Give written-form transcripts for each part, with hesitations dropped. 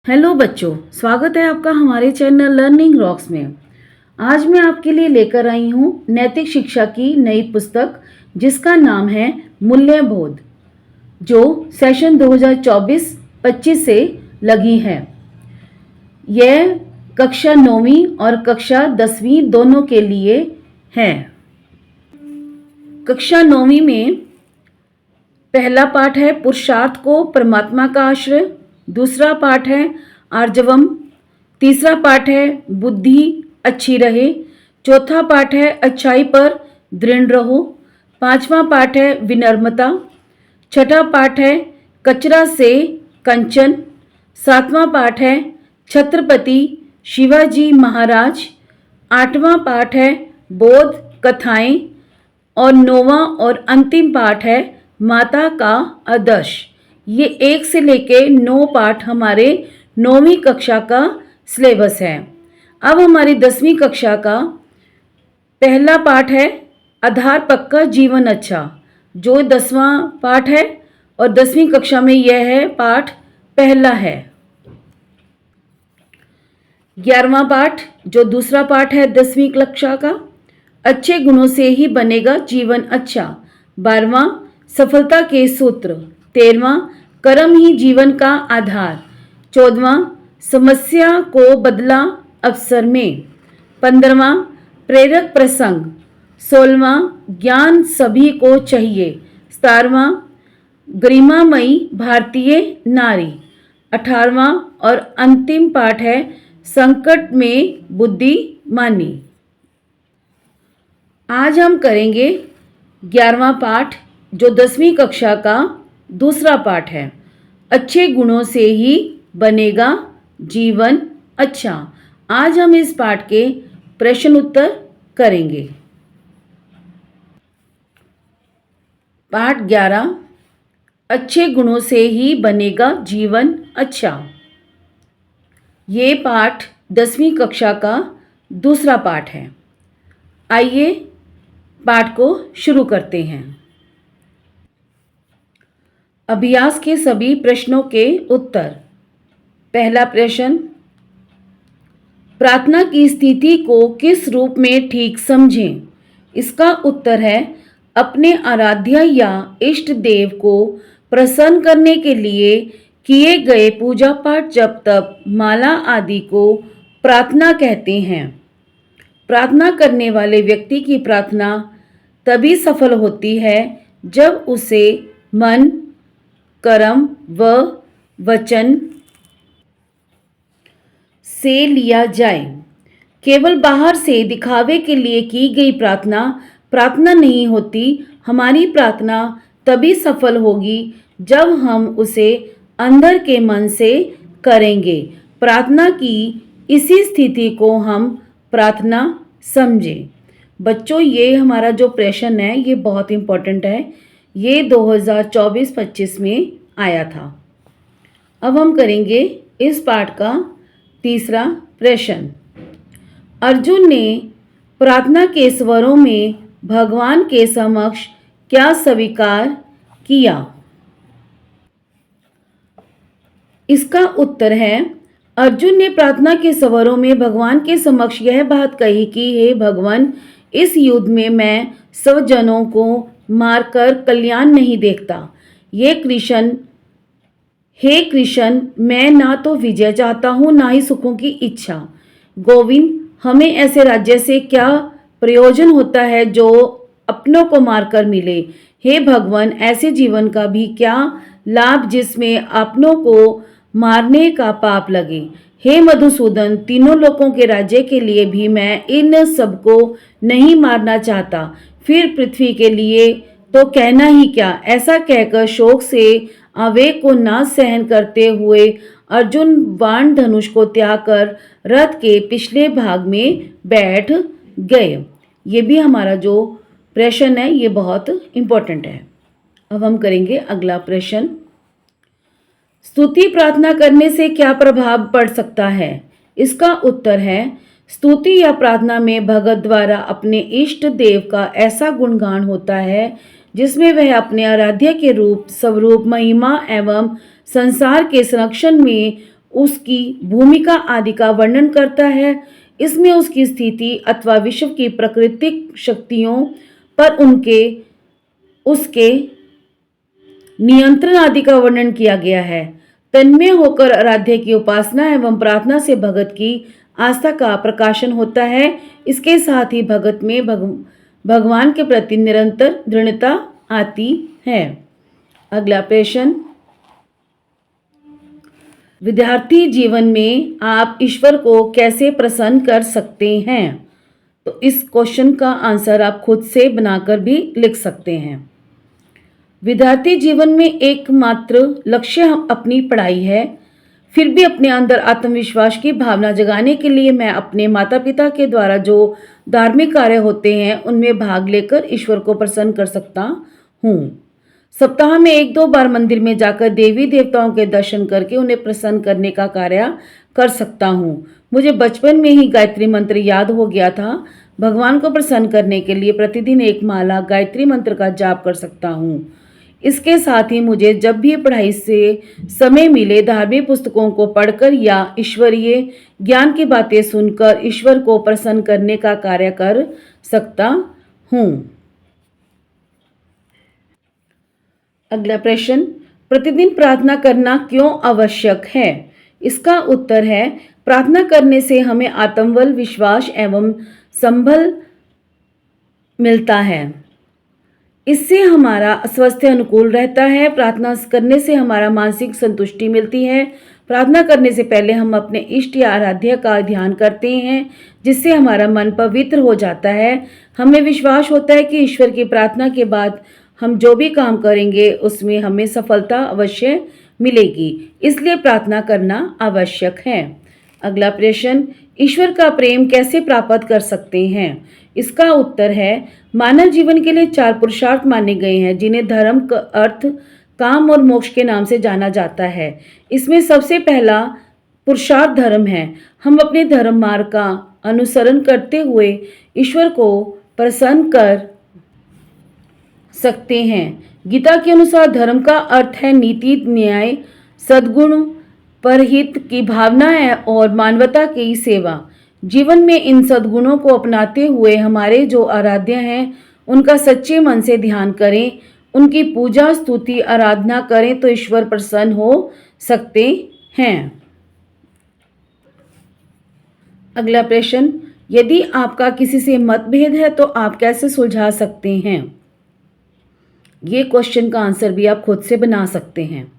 Hello बच्चों, स्वागत है आपका हमारे चैनल लर्निंग रॉक्स में। आज मैं आपके लिए लेकर आई हूँ नैतिक शिक्षा की नई पुस्तक जिसका नाम है मूल्यबोध, जो सेशन 2024-25 से लगी है। यह कक्षा 9वीं और कक्षा 10वीं दोनों के लिए है। कक्षा 9वीं में पहला पाठ है पुरुषार्थ को परमात्मा का आश्रय, दूसरा पाठ है आर्जवम, तीसरा पाठ है बुद्धि अच्छी रहे, चौथा पाठ है अच्छाई पर दृढ़ रहो, पांचवा पाठ है विनम्रता, छठा पाठ है कचरा से कंचन, सातवां पाठ है छत्रपति शिवाजी महाराज, आठवां पाठ है बोध कथाएं और नौवां और अंतिम पाठ है माता का आदर्श। ये 1 से लेके 9 पाठ हमारे 9वीं कक्षा का सिलेबस है। अब हमारी 10वीं कक्षा का पहला पाठ है आधार पक्का जीवन अच्छा, जो 10वां पाठ है और 10वीं कक्षा में यह है पाठ पहला है। 11वां पाठ जो दूसरा पाठ है 10वीं कक्षा का, अच्छे गुणों से ही बनेगा जीवन अच्छा। 12वां सफलता के सूत्र, 13वां कर्म ही जीवन का आधार, 14वां समस्या को बदला अवसर में, 15वां प्रेरक प्रसंग, 16वां ज्ञान सभी को चाहिए, 17वां गरिमामयी भारतीय नारी, 18वां और अंतिम पाठ है संकट में बुद्धिमानी। आज हम करेंगे 11वां पाठ जो 10वीं कक्षा का दूसरा पाठ है, अच्छे गुणों से ही बनेगा जीवन अच्छा। आज हम इस पाठ के प्रश्न उत्तर करेंगे। पाठ 11, अच्छे गुणों से ही बनेगा जीवन अच्छा। ये पाठ 10वीं कक्षा का दूसरा पाठ है। आइए पाठ को शुरू करते हैं। अभ्यास के सभी प्रश्नों के उत्तर। पहला प्रश्न, प्रार्थना की स्थिति को किस रूप में ठीक समझें? इसका उत्तर है अपने आराध्य या इष्ट देव को प्रसन्न करने के लिए किए गए पूजा पाठ जप तप माला आदि को प्रार्थना कहते हैं। प्रार्थना करने वाले व्यक्ति की प्रार्थना तभी सफल होती है जब उसे मन, कर्म व वचन से लिया जाए। केवल बाहर से दिखावे के लिए की गई प्रार्थना प्रार्थना नहीं होती। हमारी प्रार्थना तभी सफल होगी जब हम उसे अंदर के मन से करेंगे। प्रार्थना की इसी स्थिति को हम प्रार्थना समझें। बच्चों, ये हमारा जो प्रश्न है ये बहुत इम्पोर्टेंट है। ये 2024-25 में आया था। अब हम करेंगे इस पाठ का तीसरा प्रश्न। अर्जुन ने प्रार्थना के स्वरों में भगवान के समक्ष क्या स्वीकार किया? इसका उत्तर है अर्जुन ने प्रार्थना के स्वरों में भगवान के समक्ष यह बात कही कि हे भगवान, इस युद्ध में मैं स्वजनों को मारकर कल्याण नहीं देखता। हे कृष्ण, मैं ना तो विजय चाहता हूँ ना ही सुखों की इच्छा। गोविंद, हमें ऐसे राज्य से क्या प्रयोजन होता है जो अपनों को मारकर मिले। हे भगवान, ऐसे जीवन का भी क्या लाभ जिसमें अपनों को मारने का पाप लगे। हे मधुसूदन, तीनों लोकों के राज्य के लिए भी मैं इन सबको नहीं मारना चाहता। फिर पृथ्वी के लिए तो कहना ही क्या। ऐसा कहकर शोक से आवेग को ना सहन करते हुए अर्जुन बाण धनुष को त्याग कर रथ के पिछले भाग में बैठ गए। ये भी हमारा जो प्रश्न है ये बहुत इम्पोर्टेंट है। अब हम करेंगे अगला प्रश्न। स्तुति प्रार्थना करने से क्या प्रभाव पड़ सकता है? इसका उत्तर है स्तुति या प्रार्थना में भगत द्वारा अपने इष्ट देव का ऐसा गुणगान होता है जिसमें वह अपने आराध्य के रूप स्वरूप महिमा एवं संसार के संरक्षण में उसकी भूमिका आदि का वर्णन करता है। इसमें उसकी स्थिति अथवा विश्व की प्राकृतिक शक्तियों पर उसके नियंत्रण आदि का वर्णन किया गया है। तन्मय होकर आराध्य की उपासना एवं प्रार्थना से भगत की आस्था का प्रकाशन होता है। इसके साथ ही भगत में भगवान के प्रति निरंतर दृढ़ता आती है। अगला प्रश्न, विद्यार्थी जीवन में आप ईश्वर को कैसे प्रसन्न कर सकते हैं? तो इस क्वेश्चन का आंसर आप खुद से बनाकर भी लिख सकते हैं। विद्यार्थी जीवन में एकमात्र लक्ष्य अपनी पढ़ाई है। फिर भी अपने अंदर आत्मविश्वास की भावना जगाने के लिए मैं अपने माता पिता के द्वारा जो धार्मिक कार्य होते हैं उनमें भाग लेकर ईश्वर को प्रसन्न कर सकता हूँ। सप्ताह में 1-2 बार मंदिर में जाकर देवी देवताओं के दर्शन करके उन्हें प्रसन्न करने का कार्य कर सकता हूँ। मुझे बचपन में ही गायत्री मंत्र याद हो गया था। भगवान को प्रसन्न करने के लिए प्रतिदिन एक माला गायत्री मंत्र का जाप कर सकता हूँ। इसके साथ ही मुझे जब भी पढ़ाई से समय मिले धार्मिक पुस्तकों को पढ़कर या ईश्वरीय ज्ञान की बातें सुनकर ईश्वर को प्रसन्न करने का कार्य कर सकता हूँ। अगला प्रश्न, प्रतिदिन प्रार्थना करना क्यों आवश्यक है? इसका उत्तर है, प्रार्थना करने से हमें आत्मबल, विश्वास एवं संबल मिलता है। इससे हमारा स्वास्थ्य अनुकूल रहता है। प्रार्थना करने से हमारा मानसिक संतुष्टि मिलती है। प्रार्थना करने से पहले हम अपने इष्ट या आराध्य का ध्यान करते हैं, जिससे हमारा मन पवित्र हो जाता है। हमें विश्वास होता है कि ईश्वर की प्रार्थना के बाद हम जो भी काम करेंगे उसमें हमें सफलता अवश्य मिलेगी। इसलिए प्रार्थना करना आवश्यक है। अगला प्रश्न, ईश्वर का प्रेम कैसे प्राप्त कर सकते हैं? इसका उत्तर है, मानव जीवन के लिए 4 पुरुषार्थ माने गए हैं, जिन्हें धर्म, अर्थ, काम और मोक्ष के नाम से जाना जाता है। इसमें सबसे पहला पुरुषार्थ धर्म है। हम अपने धर्म मार्ग का अनुसरण करते हुए ईश्वर को प्रसन्न कर सकते हैं। गीता के अनुसार धर्म का अर्थ है नीति, न्याय, सद्गुण, परहित की भावना है और मानवता की सेवा। जीवन में इन सद्गुणों को अपनाते हुए हमारे जो आराध्य हैं उनका सच्चे मन से ध्यान करें, उनकी पूजा, स्तुति, आराधना करें तो ईश्वर प्रसन्न हो सकते हैं। अगला प्रश्न, यदि आपका किसी से मतभेद है तो आप कैसे सुलझा सकते हैं? ये क्वेश्चन का आंसर भी आप खुद से बना सकते हैं।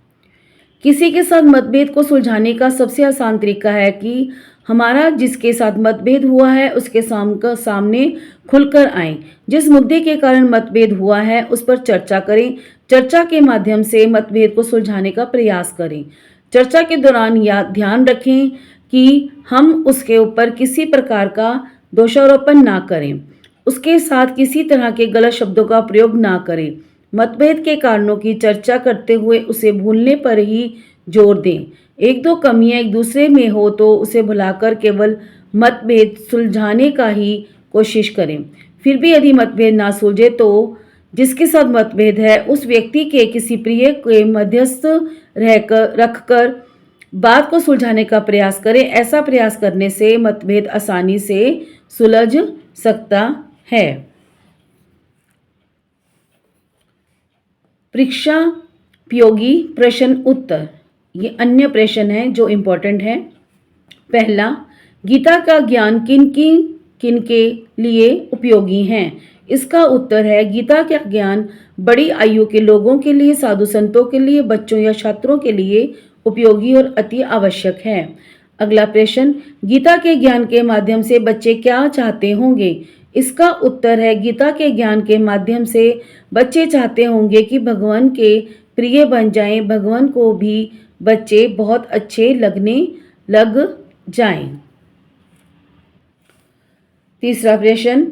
किसी के साथ मतभेद को सुलझाने का सबसे आसान तरीका है कि हमारा जिसके साथ मतभेद हुआ है उसके सामने खुलकर आएं। जिस मुद्दे के कारण मतभेद हुआ है उस पर चर्चा करें। चर्चा के माध्यम से मतभेद को सुलझाने का प्रयास करें। चर्चा के दौरान ध्यान रखें कि हम उसके ऊपर किसी प्रकार का दोषारोपण ना करें, उसके साथ किसी तरह के गलत शब्दों का प्रयोग ना करें। मतभेद के कारणों की चर्चा करते हुए उसे भूलने पर ही जोर दें। 1-2 कमियां एक दूसरे में हो तो उसे भुलाकर केवल मतभेद सुलझाने का ही कोशिश करें। फिर भी यदि मतभेद ना सुलझे तो जिसके साथ मतभेद है उस व्यक्ति के किसी प्रिय के मध्यस्थ रखकर बात को सुलझाने का प्रयास करें। ऐसा प्रयास करने से मतभेद आसानी से सुलझ सकता है। परीक्षा उपयोगी प्रश्न उत्तर, ये अन्य प्रश्न हैं जो इम्पोर्टेंट हैं। पहला, गीता का ज्ञान किन के लिए उपयोगी हैं? इसका उत्तर है, गीता का ज्ञान बड़ी आयु के लोगों के लिए, साधु संतों के लिए, बच्चों या छात्रों के लिए उपयोगी और अति आवश्यक है। अगला प्रश्न, गीता के ज्ञान के माध्यम से बच्चे क्या चाहते होंगे? इसका उत्तर है, गीता के ज्ञान के माध्यम से बच्चे चाहते होंगे कि भगवान के प्रिय बन जाएं, भगवान को भी बच्चे बहुत अच्छे लगने लग जाएं। तीसरा प्रश्न,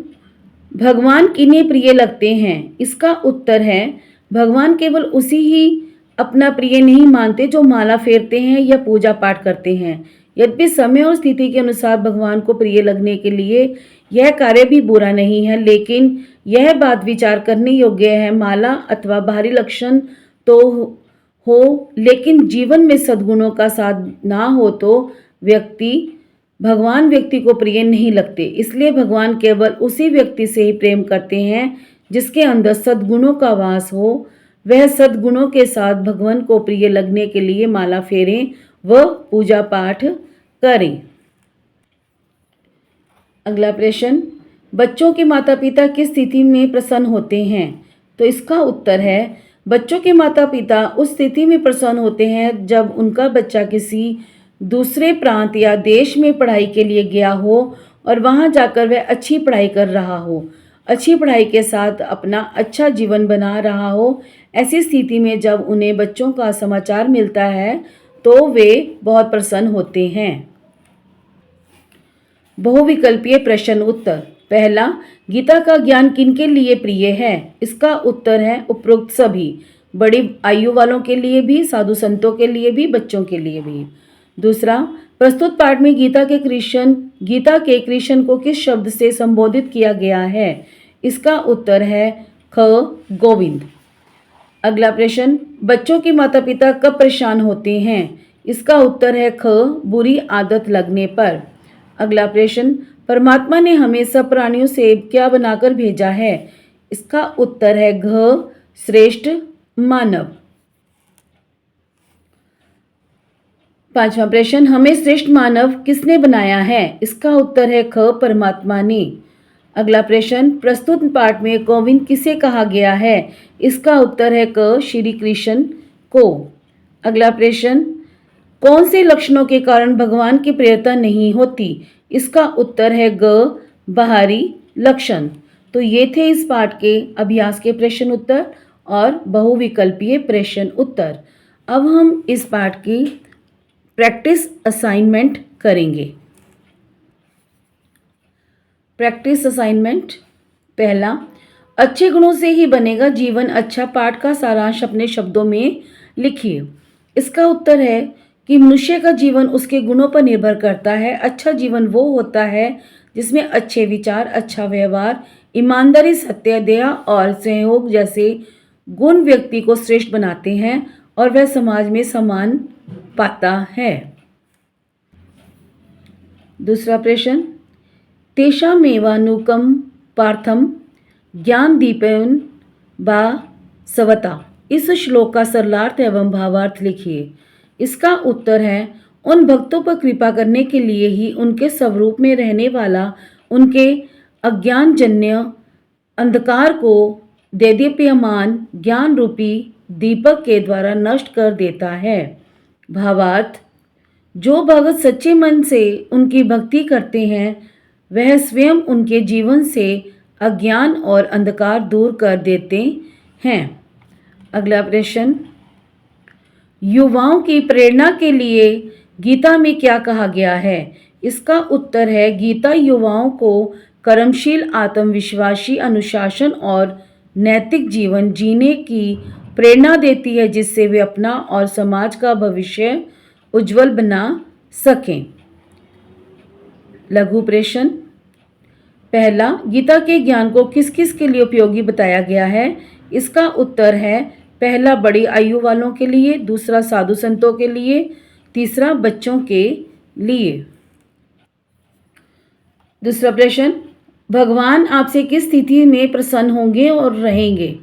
भगवान किन्हें प्रिय लगते हैं? इसका उत्तर है, भगवान केवल उसी ही अपना प्रिय नहीं मानते जो माला फेरते हैं या पूजा पाठ करते हैं। यद्यपि समय और स्थिति के अनुसार भगवान को प्रिय लगने के लिए यह कार्य भी बुरा नहीं है, लेकिन यह बात विचार करने योग्य है। माला अथवा बाहरी लक्षण तो हो, लेकिन जीवन में सद्गुणों का साथ ना हो तो भगवान व्यक्ति को प्रिय नहीं लगते। इसलिए भगवान केवल उसी व्यक्ति से ही प्रेम करते हैं जिसके अंदर सद्गुणों का वास हो। वह सद्गुणों के साथ भगवान को प्रिय लगने के लिए माला फेरें व पूजा पाठ करें। अगला प्रश्न, बच्चों के माता पिता किस स्थिति में प्रसन्न होते हैं? तो इसका उत्तर है, बच्चों के माता पिता उस स्थिति में प्रसन्न होते हैं जब उनका बच्चा किसी दूसरे प्रांत या देश में पढ़ाई के लिए गया हो और वहां जाकर वह अच्छी पढ़ाई कर रहा हो, अच्छी पढ़ाई के साथ अपना अच्छा जीवन बना रहा हो। ऐसी स्थिति में जब उन्हें बच्चों का समाचार मिलता है तो वे बहुत प्रसन्न होते हैं। बहुविकल्पीय प्रश्न उत्तर। पहला, गीता का ज्ञान किनके लिए प्रिय है? इसका उत्तर है उपरोक्त सभी, बड़ी आयु वालों के लिए भी, साधु संतों के लिए भी, बच्चों के लिए भी। दूसरा, प्रस्तुत पाठ में गीता के कृष्ण को किस शब्द से संबोधित किया गया है? इसका उत्तर है ख गोविंद। अगला प्रश्न, बच्चों के माता पिता कब परेशान होते हैं? इसका उत्तर है ख बुरी आदत लगने पर। अगला प्रश्न, परमात्मा ने हमें सब प्राणियों से क्या बनाकर भेजा है? इसका उत्तर है घ श्रेष्ठ मानव। पांचवा प्रश्न, हमें श्रेष्ठ मानव किसने बनाया है? इसका उत्तर है ख परमात्मा ने। अगला प्रश्न, प्रस्तुत पाठ में गोविंद किसे कहा गया है? इसका उत्तर है क श्री कृष्ण को। अगला प्रश्न, कौन से लक्षणों के कारण भगवान की प्रियता नहीं होती? इसका उत्तर है ग बाहरी लक्षण। तो ये थे इस पाठ के अभ्यास के प्रश्न उत्तर और बहुविकल्पीय प्रश्न उत्तर। अब हम इस पाठ की प्रैक्टिस असाइनमेंट करेंगे। Practice assignment. पहला, अच्छे गुणों से ही बनेगा जीवन अच्छा। पाठ का सारांश अपने शब्दों में लिखिए। इसका उत्तर है कि मनुष्य का जीवन उसके गुणों पर निर्भर करता है। अच्छा जीवन वो होता है जिसमें अच्छे विचार, अच्छा व्यवहार, ईमानदारी, सत्य, दया और सहयोग जैसे गुण व्यक्ति को श्रेष्ठ बनाते हैं और वह समाज में सम्मान पाता है। दूसरा प्रश्न, तेषामेवानुकं पार्थं ज्ञानदीपेन बा सवता। इस श्लोक का सरलार्थ एवं भावार्थ लिखिए। इसका उत्तर है, उन भक्तों पर कृपा करने के लिए ही उनके स्वरूप में रहने वाला उनके अज्ञानजन्य अंधकार को देदीप्यमान ज्ञान रूपी दीपक के द्वारा नष्ट कर देता है। भावार्थ, जो भगत सच्चे मन से उनकी भक्ति करते हैं वह स्वयं उनके जीवन से अज्ञान और अंधकार दूर कर देते हैं। अगला प्रश्न, युवाओं की प्रेरणा के लिए गीता में क्या कहा गया है? इसका उत्तर है, गीता युवाओं को कर्मशील, आत्मविश्वासी, अनुशासन और नैतिक जीवन जीने की प्रेरणा देती है जिससे वे अपना और समाज का भविष्य उज्जवल बना सकें। लघु प्रश्न। पहला, गीता के ज्ञान को किस किस के लिए उपयोगी बताया गया है? इसका उत्तर है, पहला बड़ी आयु वालों के लिए, दूसरा साधु संतों के लिए, तीसरा बच्चों के लिए। दूसरा प्रश्न, भगवान आपसे किस स्थिति में प्रसन्न होंगे और रहेंगे?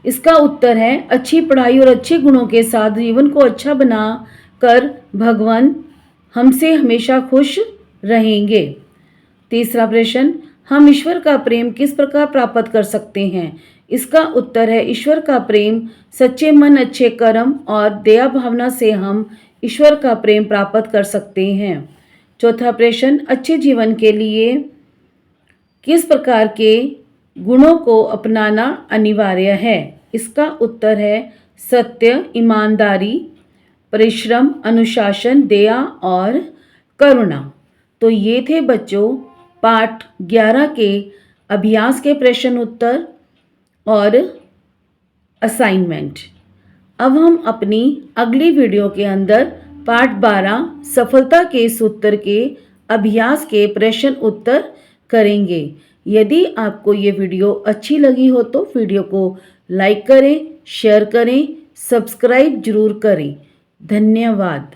इसका उत्तर है, अच्छी पढ़ाई और अच्छे गुणों के साथ जीवन को अच्छा बना कर भगवान हमसे हमेशा खुश रहेंगे। तीसरा प्रश्न, हम ईश्वर का प्रेम किस प्रकार प्राप्त कर सकते हैं? इसका उत्तर है, ईश्वर का प्रेम सच्चे मन, अच्छे कर्म और दया भावना से हम ईश्वर का प्रेम प्राप्त कर सकते हैं। चौथा प्रश्न, अच्छे जीवन के लिए किस प्रकार के गुणों को अपनाना अनिवार्य है? इसका उत्तर है, सत्य, ईमानदारी, परिश्रम, अनुशासन, दया और करुणा। तो ये थे बच्चों पाठ 11 के अभ्यास के प्रश्न उत्तर और असाइनमेंट। अब हम अपनी अगली वीडियो के अंदर पाठ 12 सफलता के सूत्र के अभ्यास के प्रश्न उत्तर करेंगे। यदि आपको ये वीडियो अच्छी लगी हो तो वीडियो को लाइक करें, शेयर करें, सब्सक्राइब जरूर करें। धन्यवाद।